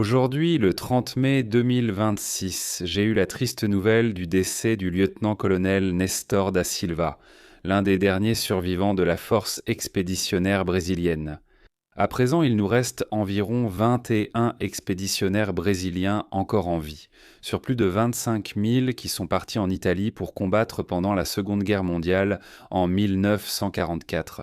Aujourd'hui, le 30 mai 2026, j'ai eu la triste nouvelle du décès du lieutenant-colonel Nestor da Silva, l'un des derniers survivants de la force expéditionnaire brésilienne. À présent, il nous reste environ 21 expéditionnaires brésiliens encore en vie, sur plus de 25 000 qui sont partis en Italie pour combattre pendant la Seconde Guerre mondiale en 1944.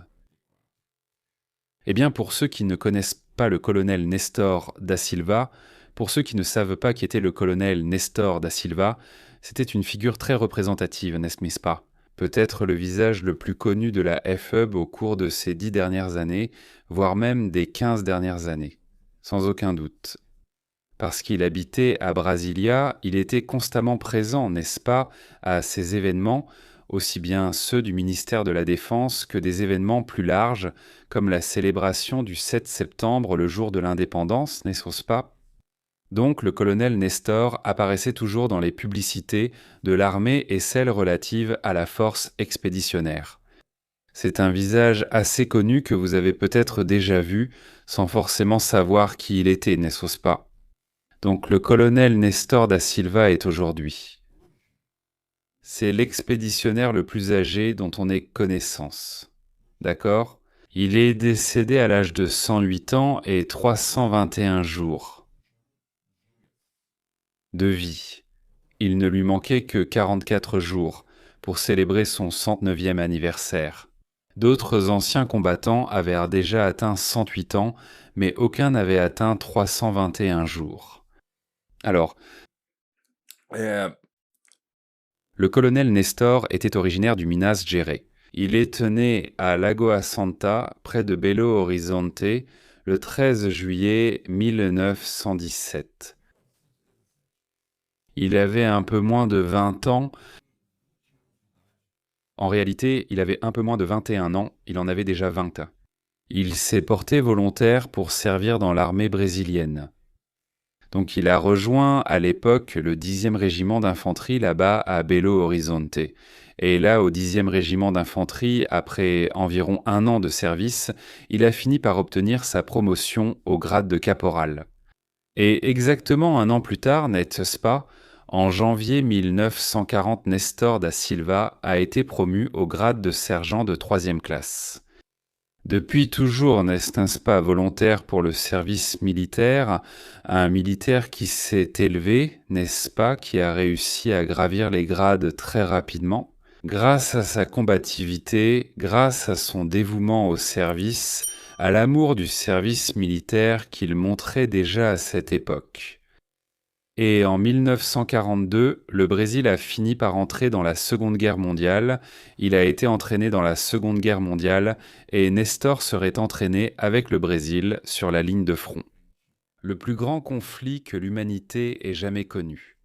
Eh bien, pour ceux qui ne connaissent pas le colonel Nestor da Silva, pour ceux qui ne savent pas qui était le colonel Nestor da Silva, c'était une figure très représentative, n'est-ce pas? Peut-être le visage le plus connu de la FEB au cours de ces 10 dernières années, voire même des 15 dernières années. Sans aucun doute. Parce qu'il habitait à Brasilia, il était constamment présent, n'est-ce pas, à ces événements, aussi bien ceux du ministère de la Défense que des événements plus larges, comme la célébration du 7 septembre, le jour de l'indépendance, n'est-ce pas? Donc le colonel Nestor apparaissait toujours dans les publicités de l'armée et celles relatives à la force expéditionnaire. C'est un visage assez connu que vous avez peut-être déjà vu, sans forcément savoir qui il était, n'est-ce pas? Donc le colonel Nestor da Silva est aujourd'hui. C'est l'expéditionnaire le plus âgé dont on ait connaissance. D'accord? Il est décédé à l'âge de 108 ans et 321 jours de vie. Il ne lui manquait que 44 jours pour célébrer son 109e anniversaire. D'autres anciens combattants avaient déjà atteint 108 ans, mais aucun n'avait atteint 321 jours. Alors, le colonel Nestor était originaire du Minas Gerais. Il est né à Lagoa Santa, près de Belo Horizonte, le 13 juillet 1917. Il avait un peu moins de 20 ans. En réalité, il avait un peu moins de 21 ans, il en avait déjà 20. Il s'est porté volontaire pour servir dans l'armée brésilienne. Donc il a rejoint à l'époque le 10e régiment d'infanterie là-bas à Belo Horizonte. Et là, au 10e régiment d'infanterie, après environ 1 an de service, il a fini par obtenir sa promotion au grade de caporal. Et exactement 1 an plus tard, n'est-ce pas, en janvier 1940, Nestor da Silva a été promu au grade de sergent de 3e classe. Depuis toujours, n'est-ce pas, volontaire pour le service militaire, un militaire qui s'est élevé, n'est-ce pas, qui a réussi à gravir les grades très rapidement, grâce à sa combativité, grâce à son dévouement au service, à l'amour du service militaire qu'il montrait déjà à cette époque. Et en 1942, le Brésil a fini par entrer dans la Seconde Guerre mondiale, il a été entraîné dans la Seconde Guerre mondiale, et Nestor serait entraîné avec le Brésil sur la ligne de front. Le plus grand conflit que l'humanité ait jamais connu.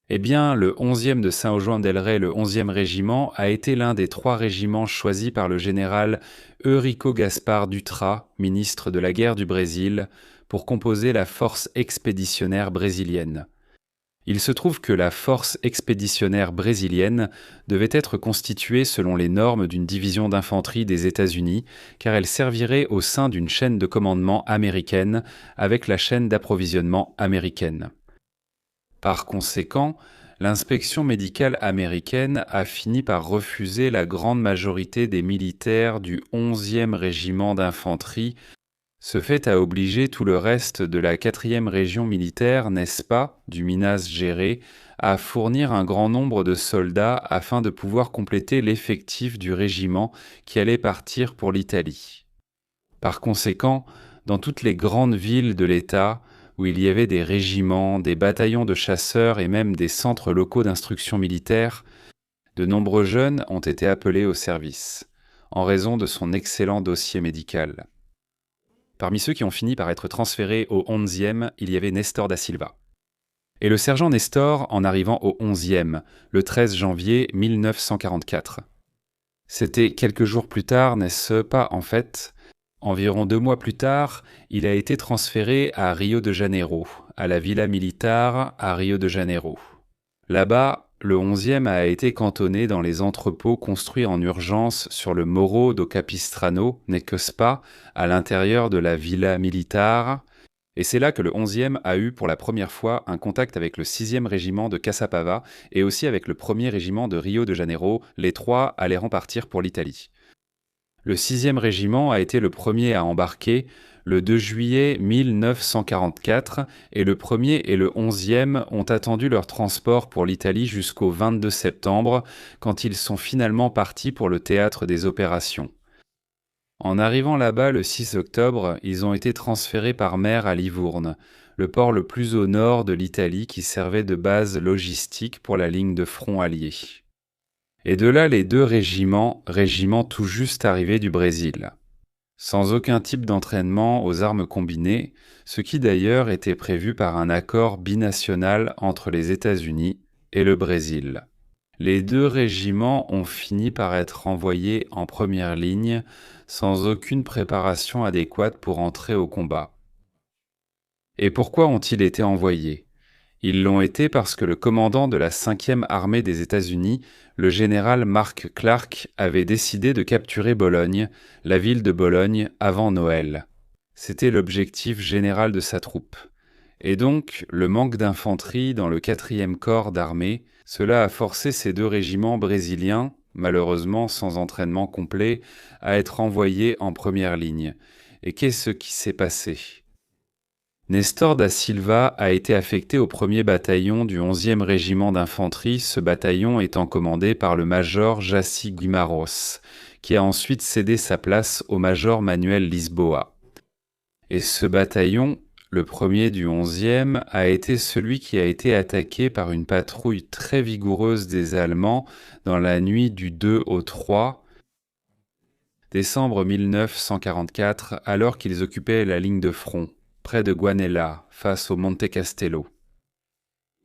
Eh bien, le 11e de São João del Rei, le 11e régiment, a été l'un des 3 régiments choisis par le général Eurico Gaspar Dutra, ministre de la guerre du Brésil, pour composer la force expéditionnaire brésilienne. Il se trouve que la force expéditionnaire brésilienne devait être constituée selon les normes d'une division d'infanterie des États-Unis, car elle servirait au sein d'une chaîne de commandement américaine avec la chaîne d'approvisionnement américaine. Par conséquent, l'inspection médicale américaine a fini par refuser la grande majorité des militaires du 11e régiment d'infanterie. Ce fait a obligé tout le reste de la 4e région militaire, n'est-ce pas, du Minas Gerais, à fournir un grand nombre de soldats afin de pouvoir compléter l'effectif du régiment qui allait partir pour l'Italie. Par conséquent, dans toutes les grandes villes de l'État, où il y avait des régiments, des bataillons de chasseurs et même des centres locaux d'instruction militaire, de nombreux jeunes ont été appelés au service, en raison de son excellent dossier médical. Parmi ceux qui ont fini par être transférés au 11e, il y avait Nestor da Silva. Et le sergent Nestor en arrivant au 11e, le 13 janvier 1944. C'était quelques jours plus tard, n'est-ce pas, en fait? Environ 2 mois plus tard, il a été transféré à Rio de Janeiro, à la Villa Militar à Rio de Janeiro. Là-bas, le 11e a été cantonné dans les entrepôts construits en urgence sur le Morro do Capistrano, n'est-ce pas, à l'intérieur de la Villa Militar, Et c'est là que le 11e a eu pour la première fois un contact avec le 6e régiment de Caçapava et aussi avec le 1er régiment de Rio de Janeiro. Les trois allaient repartir pour l'Italie. Le 6e régiment a été le premier à embarquer le 2 juillet 1944 et le 1er et le 11e ont attendu leur transport pour l'Italie jusqu'au 22 septembre quand ils sont finalement partis pour le théâtre des opérations. En arrivant là-bas le 6 octobre, ils ont été transférés par mer à Livourne, le port le plus au nord de l'Italie qui servait de base logistique pour la ligne de front alliée. Et de là les deux régiments tout juste arrivés du Brésil, sans aucun type d'entraînement aux armes combinées, ce qui d'ailleurs était prévu par un accord binational entre les États-Unis et le Brésil. Les deux régiments ont fini par être envoyés en première ligne sans aucune préparation adéquate pour entrer au combat. Et pourquoi ont-ils été envoyés ? Ils l'ont été parce que le commandant de la 5e armée des États-Unis, le général Mark Clark, avait décidé de capturer Bologne, la ville de Bologne, avant Noël. C'était l'objectif général de sa troupe. Et donc, le manque d'infanterie dans le 4e corps d'armée, cela a forcé ces deux régiments brésiliens, malheureusement sans entraînement complet, à être envoyés en première ligne. Et qu'est-ce qui s'est passé ? Nestor da Silva a été affecté au 1er bataillon du 11e régiment d'infanterie, ce bataillon étant commandé par le major Jaci Guimarães, qui a ensuite cédé sa place au major Manuel Lisboa. Et ce bataillon, le premier du 11e, a été celui qui a été attaqué par une patrouille très vigoureuse des Allemands dans la nuit du 2 au 3 décembre 1944, alors qu'ils occupaient la ligne de front, près de Guanella, face au Monte Castello.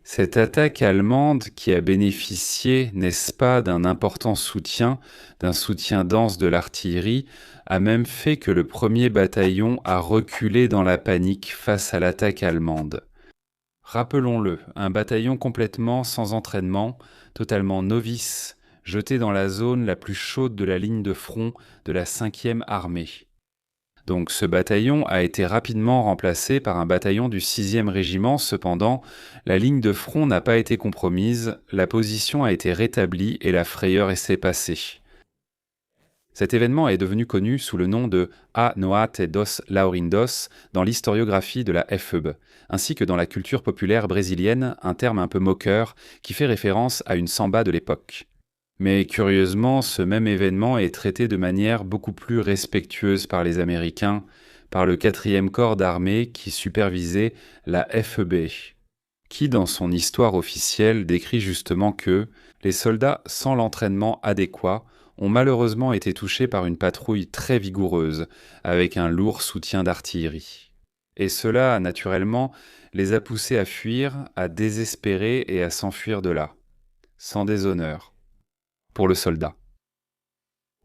Cette attaque allemande qui a bénéficié, n'est-ce pas, d'un important soutien, d'un soutien dense de l'artillerie, a même fait que le 1er bataillon a reculé dans la panique face à l'attaque allemande. Rappelons-le, un bataillon complètement sans entraînement, totalement novice, jeté dans la zone la plus chaude de la ligne de front de la 5e armée. Donc ce bataillon a été rapidement remplacé par un bataillon du 6e régiment. Cependant, la ligne de front n'a pas été compromise, la position a été rétablie et la frayeur s'est passée. Cet événement est devenu connu sous le nom de A Noite dos Laurindos dans l'historiographie de la FEB, ainsi que dans la culture populaire brésilienne, un terme un peu moqueur qui fait référence à une samba de l'époque. Mais curieusement, ce même événement est traité de manière beaucoup plus respectueuse par les Américains, par le 4e corps d'armée qui supervisait la FEB, qui dans son histoire officielle décrit justement que les soldats sans l'entraînement adéquat ont malheureusement été touchés par une patrouille très vigoureuse, avec un lourd soutien d'artillerie. Et cela, naturellement, les a poussés à fuir, à désespérer et à s'enfuir de là, sans déshonneur pour le soldat.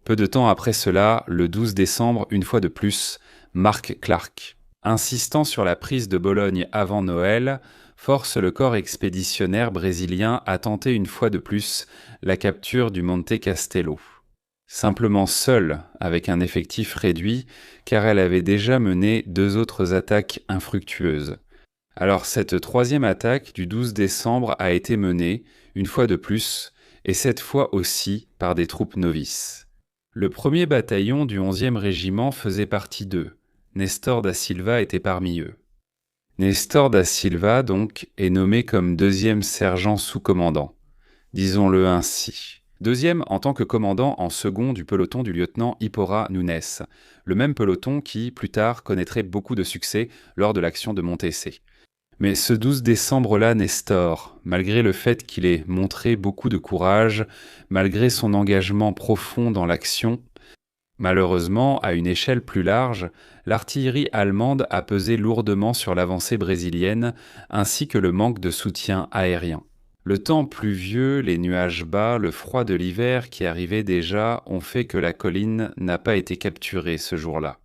Peu de temps après cela, le 12 décembre, une fois de plus, Mark Clark, insistant sur la prise de Bologne avant Noël, force le corps expéditionnaire brésilien à tenter une fois de plus la capture du Monte Castello. Simplement seule, avec un effectif réduit, car elle avait déjà mené 2 autres attaques infructueuses. Alors cette 3e attaque du 12 décembre a été menée, une fois de plus, et cette fois aussi par des troupes novices. Le 1er bataillon du 11e régiment faisait partie d'eux. Nestor da Silva était parmi eux. Nestor da Silva, donc, est nommé comme 2e sergent sous-commandant. Disons-le ainsi. 2e en tant que commandant en second du peloton du lieutenant Ipora Nunes, le même peloton qui, plus tard, connaîtrait beaucoup de succès lors de l'action de Montessé. Mais ce 12 décembre-là, Nestor, malgré le fait qu'il ait montré beaucoup de courage, malgré son engagement profond dans l'action, malheureusement, à une échelle plus large, l'artillerie allemande a pesé lourdement sur l'avancée brésilienne, ainsi que le manque de soutien aérien. Le temps pluvieux, les nuages bas, le froid de l'hiver qui arrivait déjà ont fait que la colline n'a pas été capturée ce jour-là.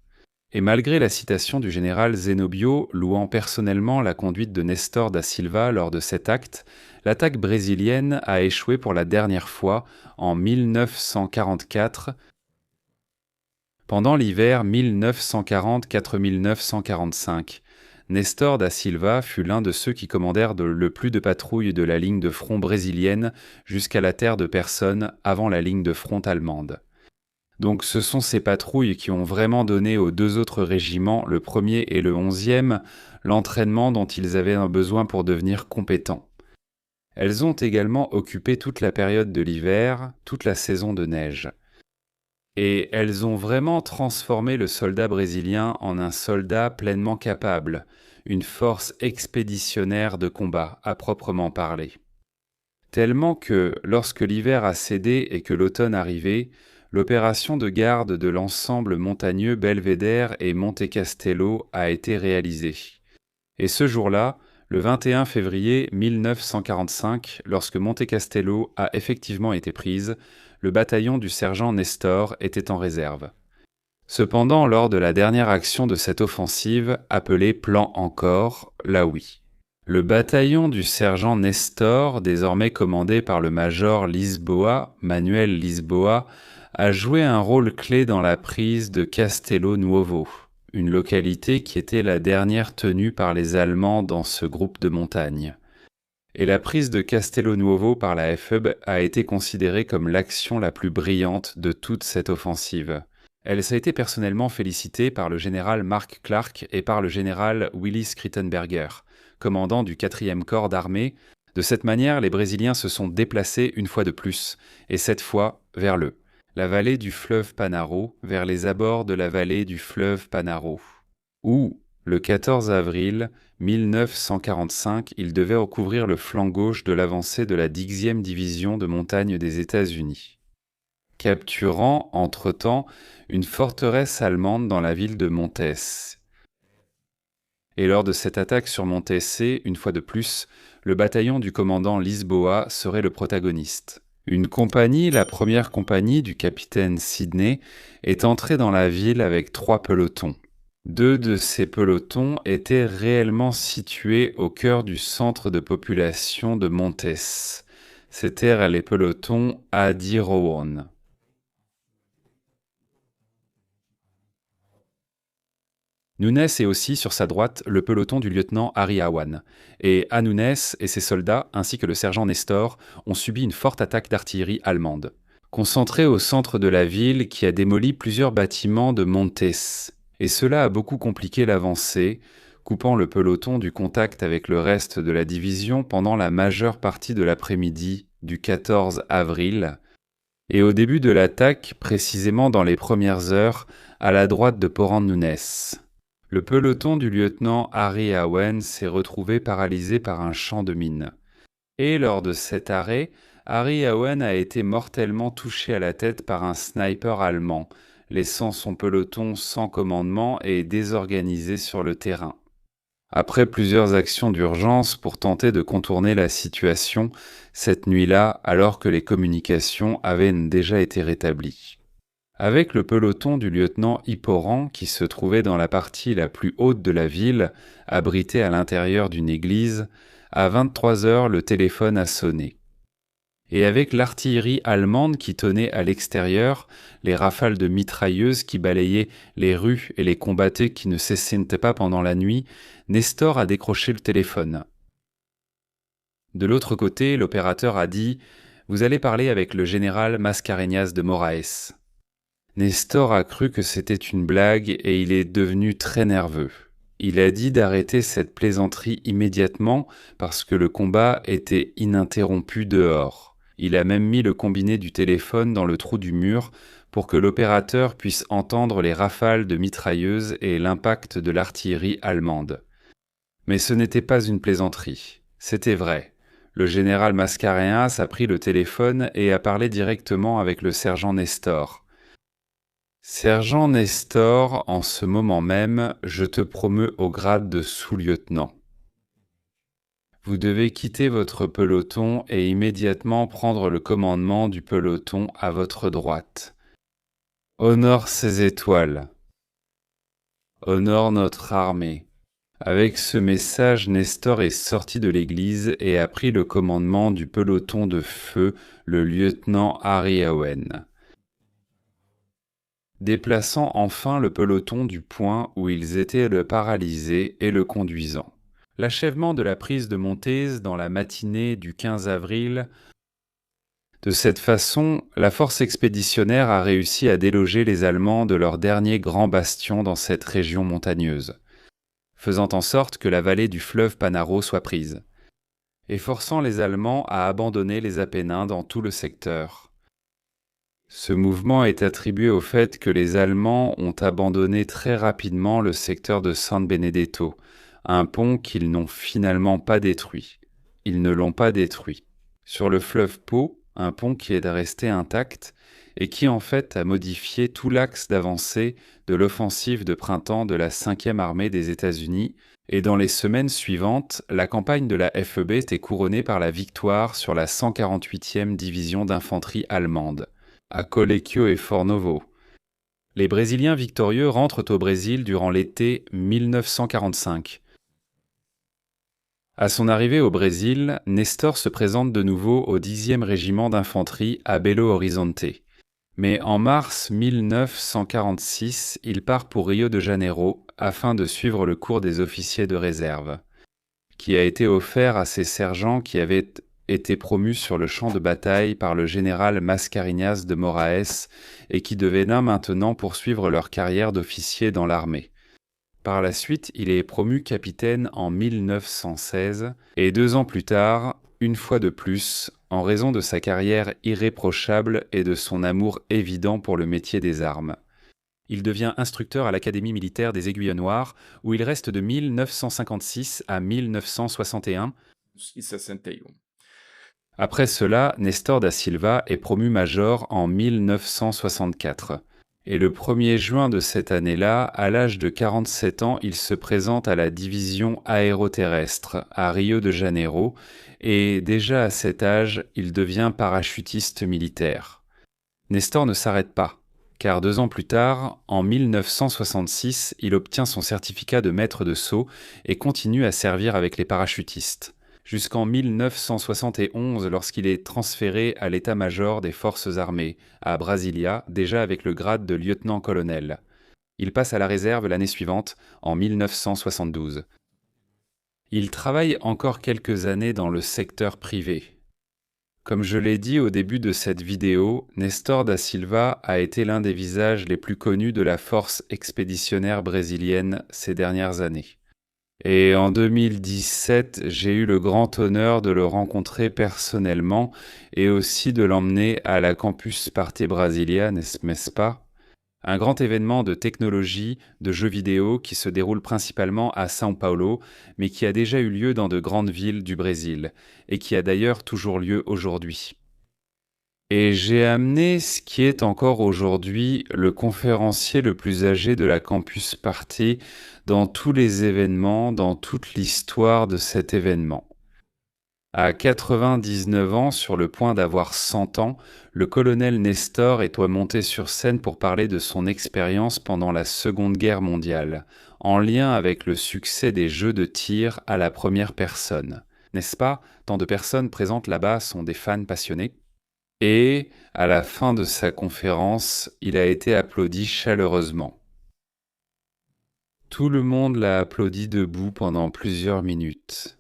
Et malgré la citation du général Zenobio louant personnellement la conduite de Nestor da Silva lors de cet acte, l'attaque brésilienne a échoué pour la dernière fois en 1944, pendant l'hiver 1940-1945. Nestor da Silva fut l'un de ceux qui commandèrent le plus de patrouilles de la ligne de front brésilienne jusqu'à la terre de personne avant la ligne de front allemande. Donc ce sont ces patrouilles qui ont vraiment donné aux deux autres régiments, le 1er et le 11e, l'entraînement dont ils avaient besoin pour devenir compétents. Elles ont également occupé toute la période de l'hiver, toute la saison de neige. Et elles ont vraiment transformé le soldat brésilien en un soldat pleinement capable, une force expéditionnaire de combat à proprement parler. Tellement que, lorsque l'hiver a cédé et que l'automne arrivait, l'opération de garde de l'ensemble montagneux Belvédère et Monte Castello a été réalisée. Et ce jour-là, le 21 février 1945, lorsque Monte Castello a effectivement été prise, le bataillon du sergent Nestor était en réserve. Cependant, lors de la dernière action de cette offensive, appelée Plan Encore, là oui. Le bataillon du sergent Nestor, désormais commandé par le major Lisboa, Manuel Lisboa, a joué un rôle clé dans la prise de Castelo Nuovo, une localité qui était la dernière tenue par les Allemands dans ce groupe de montagnes. Et la prise de Castelo Nuovo par la FEB a été considérée comme l'action la plus brillante de toute cette offensive. Elle a été personnellement félicitée par le général Mark Clark et par le général Willis Krittenberger, commandant du 4e corps d'armée. De cette manière, les Brésiliens se sont déplacés une fois de plus, et cette fois vers la vallée du fleuve Panaro, vers les abords de la vallée du fleuve Panaro, où, le 14 avril 1945, ils devaient recouvrir le flanc gauche de l'avancée de la 10e division de montagne des États-Unis, capturant, entre-temps, une forteresse allemande dans la ville de Montes. Et lors de cette attaque sur Montese, une fois de plus, le bataillon du commandant Lisboa serait le protagoniste. Une compagnie, la première compagnie du capitaine Sidney, est entrée dans la ville avec 3 pelotons. 2 de ces pelotons étaient réellement situés au cœur du centre de population de Montes. C'étaient les pelotons Adiroan. Nunes est aussi, sur sa droite, le peloton du lieutenant Harry Awan. Et Nunes et ses soldats, ainsi que le sergent Nestor, ont subi une forte attaque d'artillerie allemande, concentrée au centre de la ville qui a démoli plusieurs bâtiments de Montes. Et cela a beaucoup compliqué l'avancée, coupant le peloton du contact avec le reste de la division pendant la majeure partie de l'après-midi du 14 avril, et au début de l'attaque, précisément dans les premières heures, à la droite de Porrand Nunes. Le peloton du lieutenant Harry Awen s'est retrouvé paralysé par un champ de mines. Et lors de cet arrêt, Harry Awen a été mortellement touché à la tête par un sniper allemand, laissant son peloton sans commandement et désorganisé sur le terrain. Après plusieurs actions d'urgence pour tenter de contourner la situation, cette nuit-là, alors que les communications avaient déjà été rétablies. Avec le peloton du lieutenant Hipporan, qui se trouvait dans la partie la plus haute de la ville, abrité à l'intérieur d'une église, à 23 heures, le téléphone a sonné. Et avec l'artillerie allemande qui tenait à l'extérieur, les rafales de mitrailleuses qui balayaient les rues et les combattaient qui ne cessaient pas pendant la nuit, Nestor a décroché le téléphone. De l'autre côté, l'opérateur a dit « Vous allez parler avec le général Mascarenhas de Moraes ». Nestor a cru que c'était une blague et il est devenu très nerveux. Il a dit d'arrêter cette plaisanterie immédiatement parce que le combat était ininterrompu dehors. Il a même mis le combiné du téléphone dans le trou du mur pour que l'opérateur puisse entendre les rafales de mitrailleuses et l'impact de l'artillerie allemande. Mais ce n'était pas une plaisanterie, c'était vrai. Le général Mascarenhas a pris le téléphone et a parlé directement avec le sergent Nestor. Sergent Nestor, en ce moment même, je te promeux au grade de sous-lieutenant. Vous devez quitter votre peloton et immédiatement prendre le commandement du peloton à votre droite. Honore ces étoiles. Honore notre armée. Avec ce message, Nestor est sorti de l'église et a pris le commandement du peloton de feu, le lieutenant Harry Awen. déplaçant enfin le peloton du point où ils étaient le paralysés et le conduisant. L'achèvement de la prise de Montez dans la matinée du 15 avril. De cette façon, la force expéditionnaire a réussi à déloger les Allemands de leur dernier grand bastion dans cette région montagneuse, faisant en sorte que la vallée du fleuve Panaro soit prise, et forçant les Allemands à abandonner les Apennins dans tout le secteur. Ce mouvement est attribué au fait que les Allemands ont abandonné très rapidement le secteur de San Benedetto, un pont qu'ils n'ont finalement pas détruit. Ils ne l'ont pas détruit. Sur le fleuve Pô, un pont qui est resté intact et qui en fait a modifié tout l'axe d'avancée de l'offensive de printemps de la 5e armée des États-Unis, et dans les semaines suivantes, la campagne de la FEB était couronnée par la victoire sur la 148e division d'infanterie allemande, à Colecchio et Fornovo. Les Brésiliens victorieux rentrent au Brésil durant l'été 1945. À son arrivée au Brésil, Nestor se présente de nouveau au 10e régiment d'infanterie à Belo Horizonte. Mais en mars 1946, il part pour Rio de Janeiro afin de suivre le cours des officiers de réserve, qui a été offert à ces sergents qui avaient été promus sur le champ de bataille par le général Mascarenhas de Moraes et qui devaient là maintenant poursuivre leur carrière d'officier dans l'armée. Par la suite, il est promu capitaine en 1916 et 2 ans plus tard, une fois de plus, en raison de sa carrière irréprochable et de son amour évident pour le métier des armes. Il devient instructeur à l'Académie militaire des Aiguilles Noires, où il reste de 1956 à 1961. Après cela, Nestor da Silva est promu major en 1964. Et le 1er juin de cette année-là, à l'âge de 47 ans, il se présente à la division aéroterrestre à Rio de Janeiro, et déjà à cet âge, il devient parachutiste militaire. Nestor ne s'arrête pas, car 2 ans plus tard, en 1966, il obtient son certificat de maître de saut et continue à servir avec les parachutistes, jusqu'en 1971 lorsqu'il est transféré à l'état-major des forces armées, à Brasilia, déjà avec le grade de lieutenant-colonel. Il passe à la réserve l'année suivante, en 1972. Il travaille encore quelques années dans le secteur privé. Comme je l'ai dit au début de cette vidéo, Nestor da Silva a été l'un des visages les plus connus de la force expéditionnaire brésilienne ces dernières années. Et en 2017, j'ai eu le grand honneur de le rencontrer personnellement et aussi de l'emmener à la Campus Party Brasilia, n'est-ce pas? Un grand événement de technologie, de jeux vidéo qui se déroule principalement à São Paulo, mais qui a déjà eu lieu dans de grandes villes du Brésil, et qui a d'ailleurs toujours lieu aujourd'hui. Et j'ai amené ce qui est encore aujourd'hui le conférencier le plus âgé de la Campus Party dans tous les événements, dans toute l'histoire de cet événement. À 99 ans, sur le point d'avoir 100 ans, le colonel Nestor est monté sur scène pour parler de son expérience pendant la Seconde Guerre mondiale, en lien avec le succès des jeux de tir à la première personne. N'est-ce pas? Tant de personnes présentes là-bas sont des fans passionnés. Et, à la fin de sa conférence, il a été applaudi chaleureusement. Tout le monde l'a applaudi debout pendant plusieurs minutes.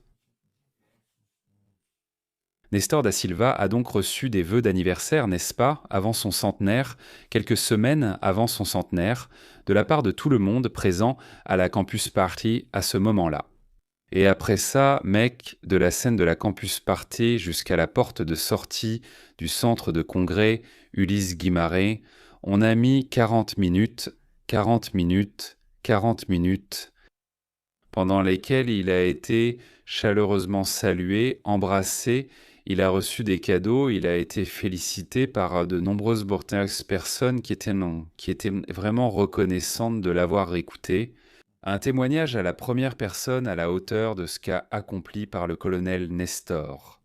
Nestor da Silva a donc reçu des vœux d'anniversaire, n'est-ce pas, avant son centenaire, quelques semaines avant son centenaire, de la part de tout le monde présent à la Campus Party à ce moment-là. Et après ça, mec, de la scène de la Campus Party jusqu'à la porte de sortie du centre de congrès Ulysse Guimarães, on a mis 40 minutes, 40 minutes, 40 minutes, pendant lesquelles il a été chaleureusement salué, embrassé, il a reçu des cadeaux, il a été félicité par de nombreuses personnes qui étaient vraiment reconnaissantes de l'avoir écouté. Un témoignage à la première personne à la hauteur de ce qu'a accompli par le colonel Nestor.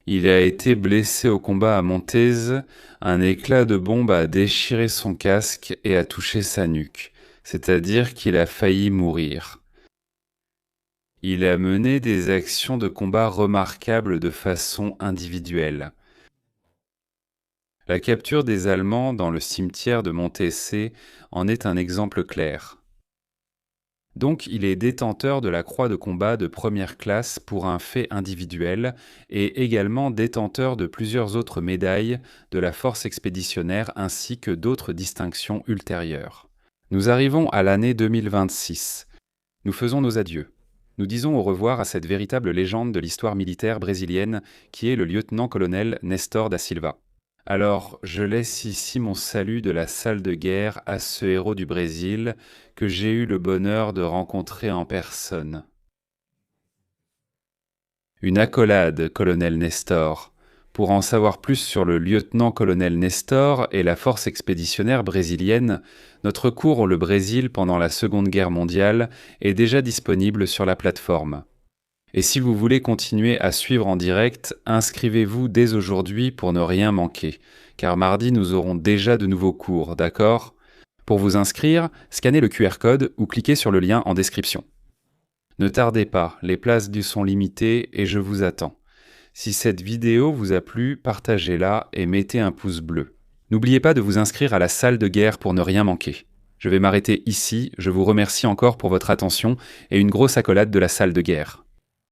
Il a été blessé au combat à Montez, un éclat de bombe a déchiré son casque et a touché sa nuque, c'est-à-dire qu'il a failli mourir. Il a mené des actions de combat remarquables de façon individuelle. La capture des Allemands dans le cimetière de Montessé en est un exemple clair. Donc il est détenteur de la croix de combat de première classe pour un fait individuel et également détenteur de plusieurs autres médailles de la force expéditionnaire ainsi que d'autres distinctions ultérieures. Nous arrivons à l'année 2026. Nous faisons nos adieux. Nous disons au revoir à cette véritable légende de l'histoire militaire brésilienne qui est le lieutenant-colonel Nestor da Silva. Alors, je laisse ici mon salut de la salle de guerre à ce héros du Brésil que j'ai eu le bonheur de rencontrer en personne. Une accolade, colonel Nestor. Pour en savoir plus sur le lieutenant-colonel Nestor et la force expéditionnaire brésilienne, notre cours Le Brésil pendant la Seconde Guerre mondiale est déjà disponible sur la plateforme. Et si vous voulez continuer à suivre en direct, inscrivez-vous dès aujourd'hui pour ne rien manquer, car mardi nous aurons déjà de nouveaux cours, d'accord ? Pour vous inscrire, scannez le QR code ou cliquez sur le lien en description. Ne tardez pas, les places sont limitées et je vous attends. Si cette vidéo vous a plu, partagez-la et mettez un pouce bleu. N'oubliez pas de vous inscrire à la salle de guerre pour ne rien manquer. Je vais m'arrêter ici, je vous remercie encore pour votre attention et une grosse accolade de la salle de guerre.